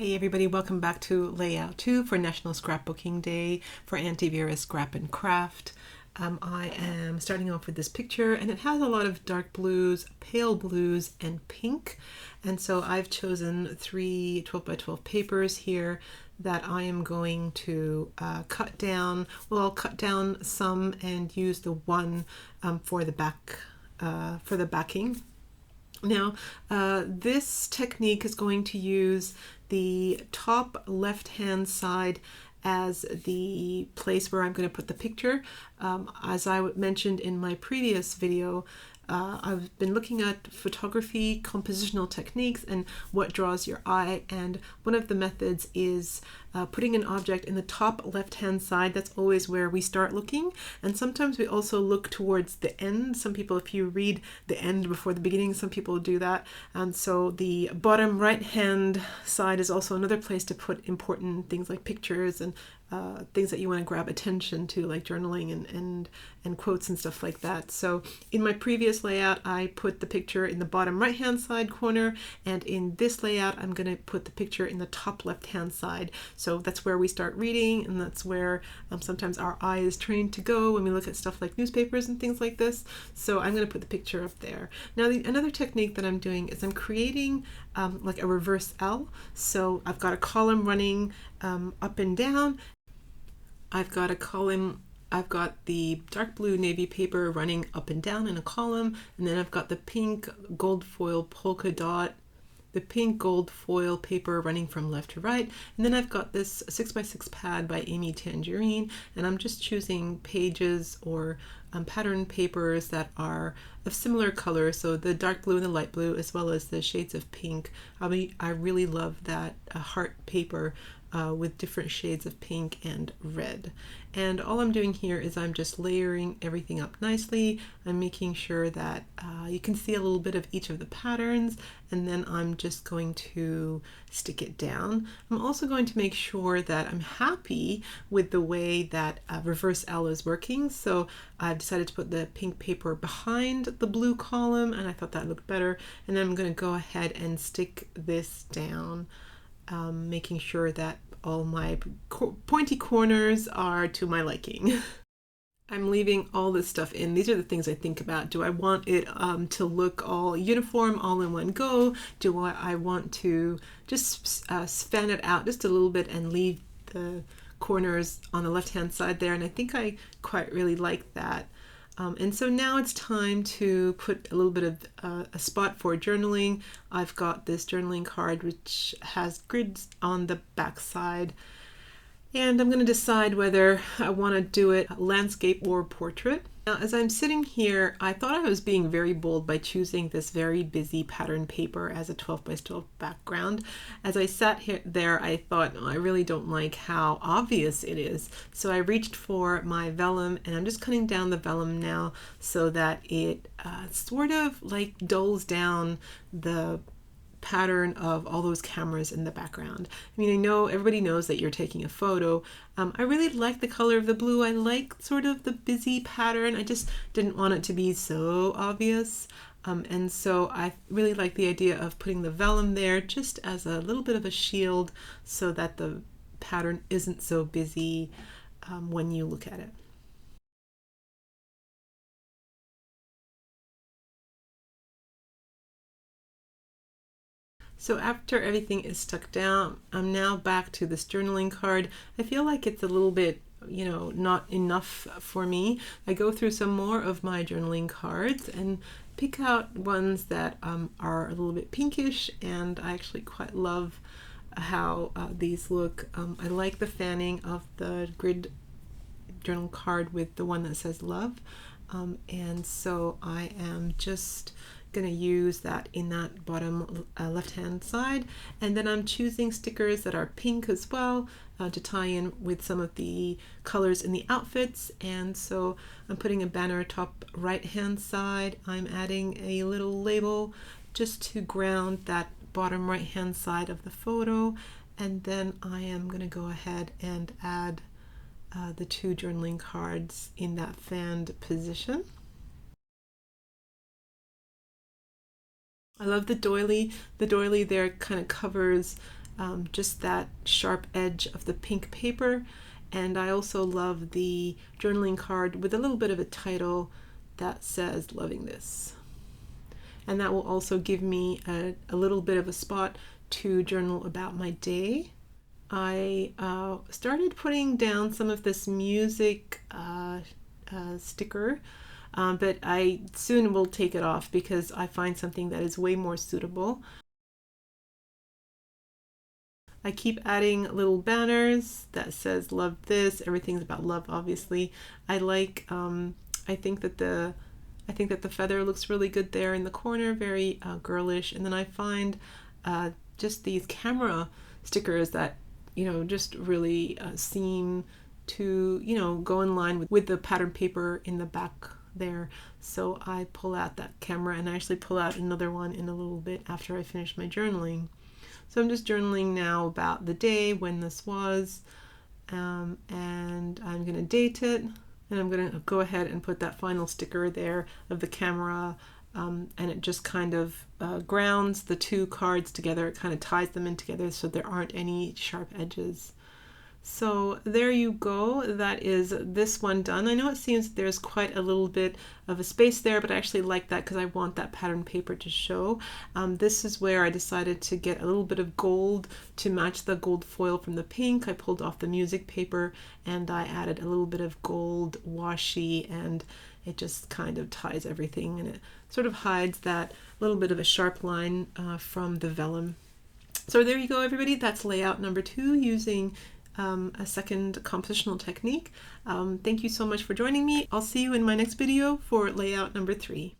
Hey everybody, welcome back to Layout 2 for National Scrapbooking Day for Aunty Vera's Scrap and Craft. I am starting off with this picture and it has a lot of dark blues, pale blues, and pink. And so I've chosen three 12 by 12 papers here that I am going to cut down. Well, I'll cut down some and use the one for the backing. Now, this technique is going to use the top left-hand side as the place where I'm going to put the picture. As I mentioned in my previous video, I've been looking at photography, compositional techniques, and what draws your eye. And one of the methods is putting an object in the top left-hand side. That's always where we start looking. And sometimes we also look towards the end. Some people, if you read the end before the beginning, some people do that. And so the bottom right-hand side is also another place to put important things like pictures and things that you want to grab attention to, like journaling and quotes and stuff like that. So in my previous layout, I put the picture in the bottom right hand side corner, and in this layout I'm going to put the picture in the top left hand side. So that's where we start reading, and that's where sometimes our eye is trained to go when we look at stuff like newspapers and things like this. So I'm going to put the picture up there. Now another technique that I'm doing is I'm creating like a reverse L. So I've got a column running up and down. I've got the dark blue navy paper running up and down in a column, and then I've got the pink gold foil polka dot, the pink gold foil paper running from left to right, and then I've got this 6x6 pad by Amy Tangerine, and I'm just choosing pages or pattern papers that are of similar color, so the dark blue and the light blue, as well as the shades of pink. I really love that heart paper with different shades of pink and red. And all I'm doing here is I'm just layering everything up nicely. I'm making sure that you can see a little bit of each of the patterns, and then I'm just going to stick it down. I'm also going to make sure that I'm happy with the way that reverse L is working. So I've decided to put the pink paper behind the blue column, and I thought that looked better. And then I'm going to go ahead and stick this down, making sure that all my pointy corners are to my liking. I'm leaving all this stuff in. These are the things I think about. Do I want it to look all uniform, all in one go? Do I want to just fan it out just a little bit and leave the corners on the left-hand side there? And I think I quite really like that. And so now it's time to put a little bit of a spot for journaling. I've got this journaling card which has grids on the back side, and I'm going to decide whether I want to do it landscape or portrait. Now, as I'm sitting here, I thought I was being very bold by choosing this very busy pattern paper as a 12 by 12 background. As I sat there, I thought, oh, I really don't like how obvious it is. So I reached for my vellum, and I'm just cutting down the vellum now so that it sort of like dulls down the pattern of all those cameras in the background. I mean, I know everybody knows that you're taking a photo. I really like the color of the blue. I like sort of the busy pattern. I just didn't want it to be so obvious. And so I really like the idea of putting the vellum there just as a little bit of a shield so that the pattern isn't so busy when you look at it. So after everything is stuck down, I'm now back to this journaling card. I feel like it's a little bit, not enough for me. I go through some more of my journaling cards and pick out ones that are a little bit pinkish, and I actually quite love how these look. I like the fanning of the grid journal card with the one that says love, and so I am just going to use that in that bottom left hand side, and then I'm choosing stickers that are pink as well to tie in with some of the colors in the outfits. And so I'm putting a banner top right hand side. I'm adding a little label just to ground that bottom right hand side of the photo, and then I am going to go ahead and add the two journaling cards in that fanned position. I love the doily. The doily there kind of covers just that sharp edge of the pink paper. And I also love the journaling card with a little bit of a title that says "Loving This." And that will also give me a little bit of a spot to journal about my day. I started putting down some of this music sticker, but I soon will take it off because I find something that is way more suitable. I keep adding little banners that says "Love This." Everything's about love, obviously. I like. I think that the feather looks really good there in the corner, very girlish. And then I find just these camera stickers that just really seem to go in line with the pattern paper in the back there. So I pull out that camera, and I actually pull out another one in a little bit after I finish my journaling. So I'm just journaling now about the day, when this was, and I'm going to date it, and I'm going to go ahead and put that final sticker there of the camera, and it just kind of grounds the two cards together. It kind of ties them in together so there aren't any sharp edges. So there you go. That is this one done. I know it seems there's quite a little bit of a space there, but I actually like that because I want that pattern paper to show. This is where I decided to get a little bit of gold to match the gold foil from the pink. I pulled off the music paper and I added a little bit of gold washi, and it just kind of ties everything, and it sort of hides that little bit of a sharp line from the vellum. So there you go, everybody. That's layout number 2 using a second compositional technique. Thank you so much for joining me. I'll see you in my next video for layout number 3.